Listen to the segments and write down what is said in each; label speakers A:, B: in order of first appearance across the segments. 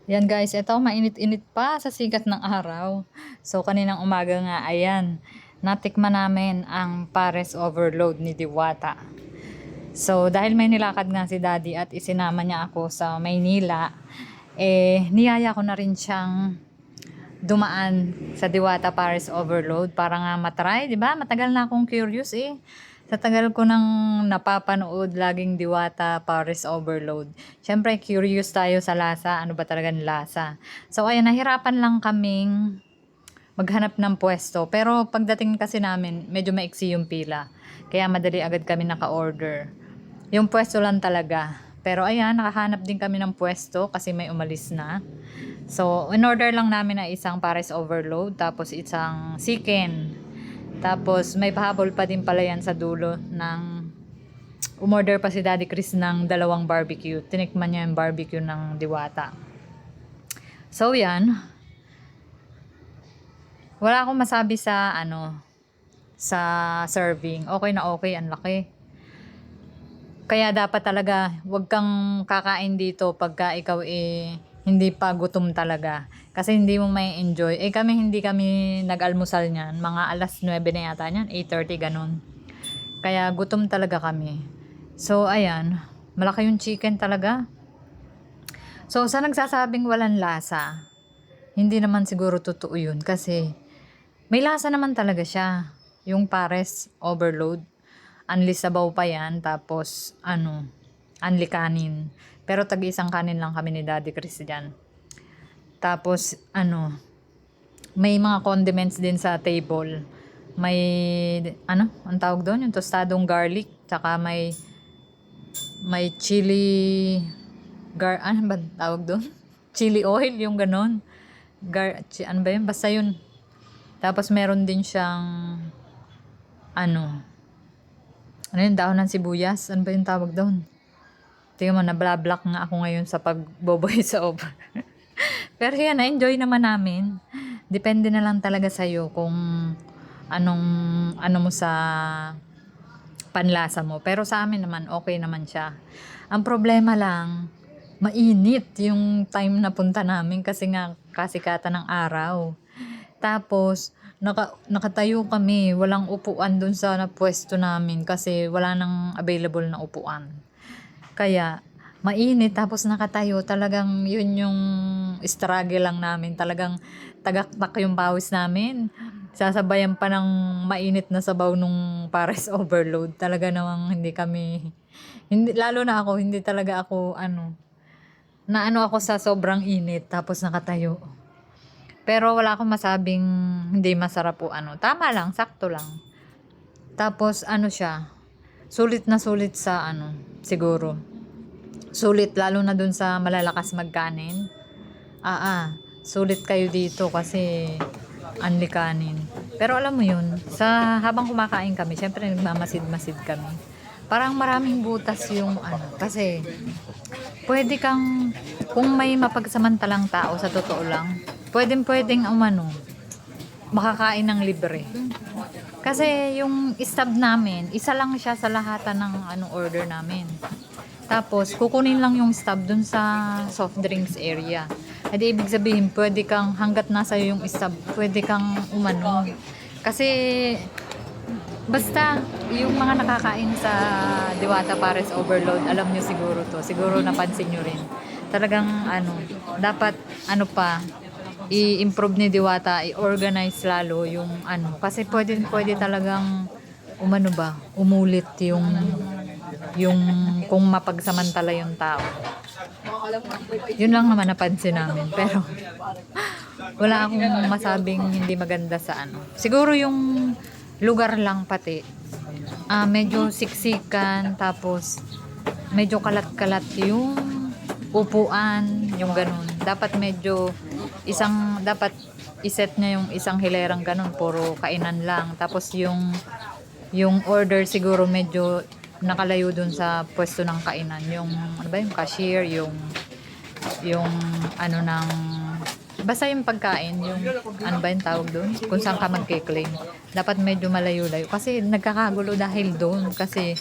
A: Yan guys, ito mainit-init pa sa sikat ng araw. So kaninang umaga nga, ayan, natikman namin ang Pares Overload ni Diwata. So dahil may nilakad nga si Daddy at isinama niya ako sa Maynila, niyaya ko na rin siyang dumaan sa Diwata Pares Overload para nga matry, 'di ba? Matagal na akong curious eh. Sa tagal ko nang napapanood laging Diwata Pares Overload. Siyempre curious tayo sa lasa, ano ba talagang lasa. So ayan, nahirapan lang kaming maghanap ng pwesto. Pero pagdating kasi namin, medyo maiksi yung pila. Kaya madali agad kami naka-order. Yung pwesto lang talaga. Pero ayan, nakahanap din kami ng pwesto kasi may umalis na. So, in-order lang namin na isang Pares Overload, tapos isang chicken. Tapos, may pahabol pa din pala yan sa dulo ng umorder pa si Daddy Chris ng dalawang barbecue. Tinikman niya yung barbecue ng Diwata. So, yan. Wala akong masabi sa, sa serving. Okay na okay, ang laki. Kaya dapat talaga, wag kang kakain dito pagka ikaw hindi pa gutom talaga. Kasi hindi mo may enjoy. Hindi kami nag-almusal niyan. Mga alas 9 na yata niyan, 8:30 ganun. Kaya gutom talaga kami. So, ayan. Malaki yung chicken talaga. So, sa nagsasabing walang lasa, hindi naman siguro totoo yun. Kasi, may lasa naman talaga siya. Yung Pares Overload. Unli sabaw pa yan. Tapos, unli kanin. Pero tag-isang kanin lang kami ni Daddy Chris dyan. Tapos, may mga condiments din sa table. May, ang tawag doon? Yung tostadong garlic. Tsaka may chili, ano ba tawag doon? Chili oil, yung ganon. Ano ba yun? Basta yun. Tapos meron din siyang, ano yung dahon ng sibuyas? Ano ba yung tawag doon? Tingnan mo, nablablak nga ako ngayon sa pagboboy sa over. Pero yan, na-enjoy naman namin. Depende na lang talaga sa'yo kung ano mo sa panlasa mo. Pero sa amin naman, okay naman siya. Ang problema lang, mainit yung time na punta namin kasi nga kasikatan ng araw. Tapos, nakatayo kami, walang upuan dun sa pwesto namin kasi wala nang available na upuan. Kaya, mainit tapos nakatayo, talagang yun yung struggle lang namin. Talagang tagaktak yung pawis namin. Sasabayan pa ng mainit na sabaw nung Pares Overload. Talaga namang lalo na ako, hindi talaga ako, ako sa sobrang init tapos nakatayo. Pero wala akong masabing hindi masarap o tama lang, sakto lang. Tapos siya, sulit na sulit sa siguro. Sulit lalo na dun sa malalakas magkanin. Sulit kayo dito kasi unli kanin. Pero alam mo yun, habang kumakain kami, syempre nagmamasid-masid kami. Parang maraming butas yung kasi pwede kang, kung may mapagsamantalang tao sa totoo lang, pwedeng makakain ng libre. Kasi yung stab namin, isa lang siya sa lahatan ng order namin. Tapos, kukunin lang yung stab dun sa soft drinks area. Hindi ibig sabihin, pwede kang, hanggat nasa yung stab, pwede kang Kasi, basta, yung mga nakakain sa Diwata Pares Overload, alam nyo siguro to. Siguro napansin nyo rin. Talagang, dapat, i-improve ni Diwata, i-organize lalo yung kasi pwede talagang umulit yung kung mapagsamantala yung tao. Yun lang naman napansin namin, pero wala akong masabing hindi maganda sa siguro yung lugar lang pati medyo siksikan, tapos medyo kalat-kalat yung upuan, yung ganun. Dapat dapat iset niya yung isang hilerang ganun, puro kainan lang. Tapos yung order siguro medyo nakalayo dun sa pwesto ng kainan. Yung yung cashier, yung ng basta yung pagkain, yung yung tawag doon, kung saan ka magke-claim. Dapat medyo malayo-layo kasi nagkakagulo dahil doon kasi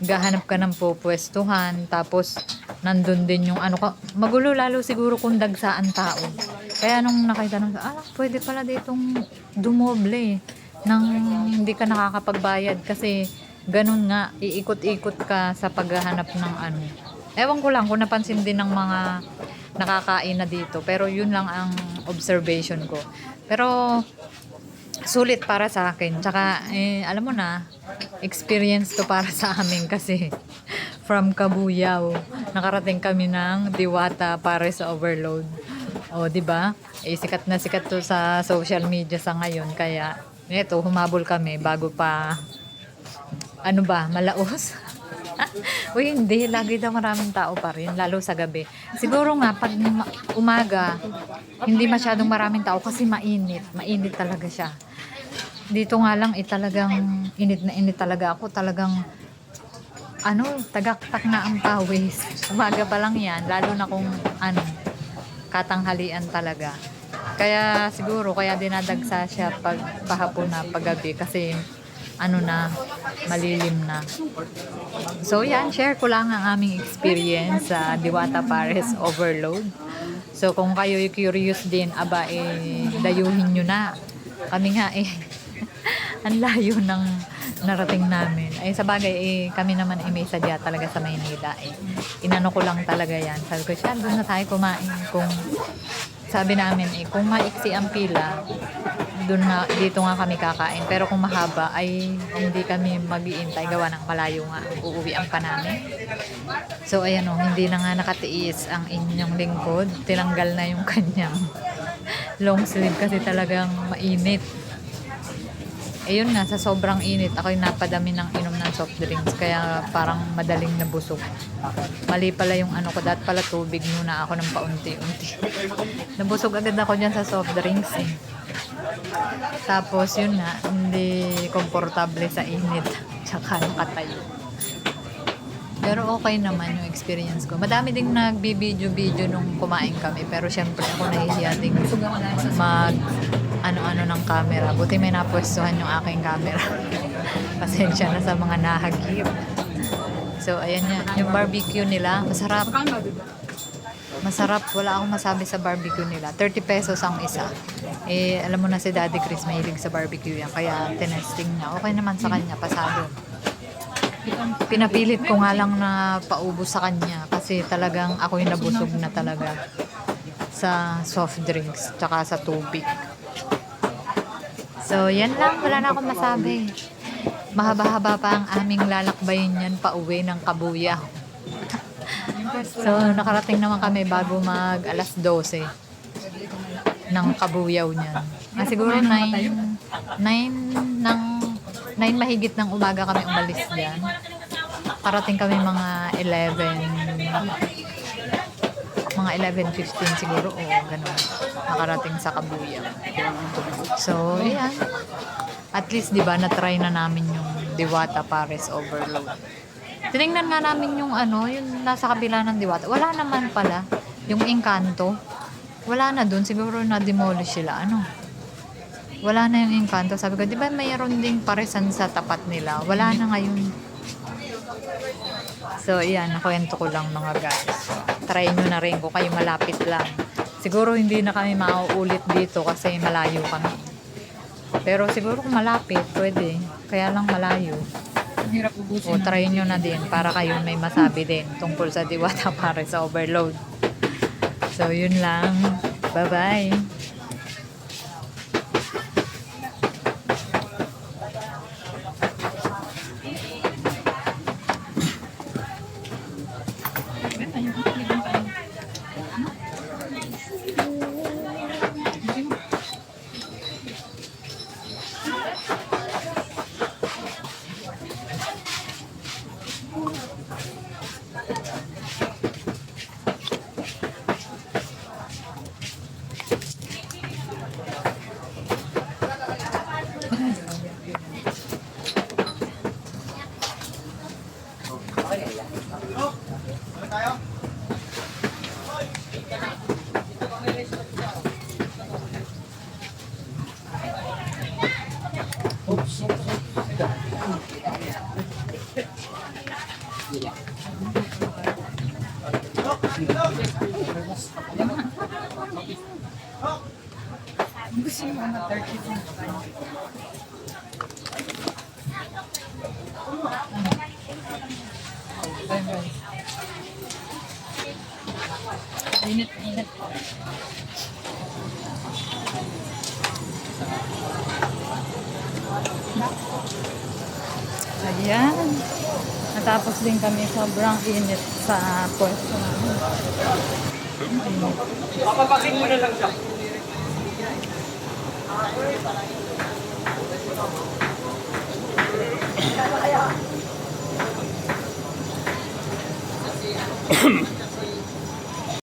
A: gahanap ka ng pupwestuhan, tapos nandun din yung ano ka, magulo lalo siguro kung dagsaan tao. Kaya nung nakita nung, pwede pala ditong dumoble nang hindi ka nakakapagbayad kasi ganun nga, iikot-ikot ka sa paghahanap ng ano. Ewan ko lang kung napansin din ng mga nakakain na dito, pero yun lang ang observation ko. Pero sulit para sa akin. Tsaka, alam mo na, experience to para sa amin kasi from Kabuyao, nakarating kami ng Diwata para sa Overload. O, di ba? Sikat na sikat to sa social media sa ngayon. Kaya, eto, humabol kami bago pa, ano ba, malaos. Uy, hindi. Lagi daw maraming tao pa rin, lalo sa gabi. Siguro nga, pag umaga, hindi masyadong maraming tao kasi mainit. Mainit talaga siya. Dito nga lang, talagang init na init talaga ako. Talagang, tagaktak na ang pawis. Umaga pa lang yan, lalo na kung, katanghalian talaga. Kaya siguro, kaya dinadagsa siya pag pahapon na, paggabi. Kasi, malilim na. So yan, share ko lang ang aming experience sa Diwata Pares Overload. So kung kayo curious din, dayuhin nyo na. Kami nga ang layo ng narating namin. Sa bagay, kami naman may sadya talaga sa Maynila. Inano ko lang talaga yan. Sabi ko, siya, doon na tayo kumain. Sabi namin, kung maiksi ang pila, dito nga kami kakain. Pero kung mahaba, hindi kami mag-iintay. Gawa ng malayo nga. Uuwian pa namin. So, ayan hindi na nga nakatiis ang inyong lingkod. Tinanggal na yung kanyang long sleeve kasi talagang mainit. Ayun nga, sa sobrang init, ako'y napadami ng inom ng soft drinks. Kaya parang madaling nabusog. Mali pala yung ko. Dahil pala tubig muna ako ng paunti-unti. Nabusog agad ako dyan sa soft drinks Tapos yun nga, hindi komportable sa init. Tsaka nakatayo. Pero okay naman yung experience ko. Madami ding nagbibideo-video nung kumain kami. Pero syempre ako nahihiya ding ano ng camera. Buti may napwestuhan yung aking camera. Pasensya na sa mga nahagip. So ayan yan. Yung barbecue nila, masarap. Masarap. Wala akong masabi sa barbecue nila. 30 pesos ang isa. Alam mo na si Daddy Chris, mahilig sa barbecue yan. Kaya tinesting niya. Okay naman sa kanya. Pasado. Pinapilit ko nga lang na paubos sa kanya. Kasi talagang ako'y nabusog na talaga sa soft drinks. Tsaka sa tubig. So, yan lang. Wala na akong masabi. Mahaba-haba pa ang aming lalakbayin yan pauwi ng Kabuyao. So, nakarating naman kami bago mag alas 12 ng Kabuyao niyan. Siguro 9 mahigit ng umaga kami umalis diyan. Parating kami mga 11:15 siguro o gano'n. Nakarating sa Kabuyao. So, ayan. At least, di ba, na-try na namin yung Diwata Pares Overload. Tinignan nga namin yung yung nasa kabila ng Diwata. Wala naman pala. Yung Encanto. Wala na dun. Siguro na-demolish sila. Wala na yung Encanto. Sabi ko, di ba mayroon ding paresan sa tapat nila? Wala na ngayon. So, iyan. Nakwento ko lang mga guys. Try nyo na rin kung kayo malapit lang. Siguro hindi na kami mauulit dito kasi malayo kami. Pero siguro kung malapit, pwede. Kaya lang malayo.
B: Hirap ubusin.
A: O, try nyo na din para kayo may masabi din tungkol sa Diwata para sa Overload. So, yun lang. Bye-bye. Kasi mga 32. Init, init. Ayan. Natapos din kami, sobrang init sa pwesto namin. Init.
B: Papapakin mo na lang siya.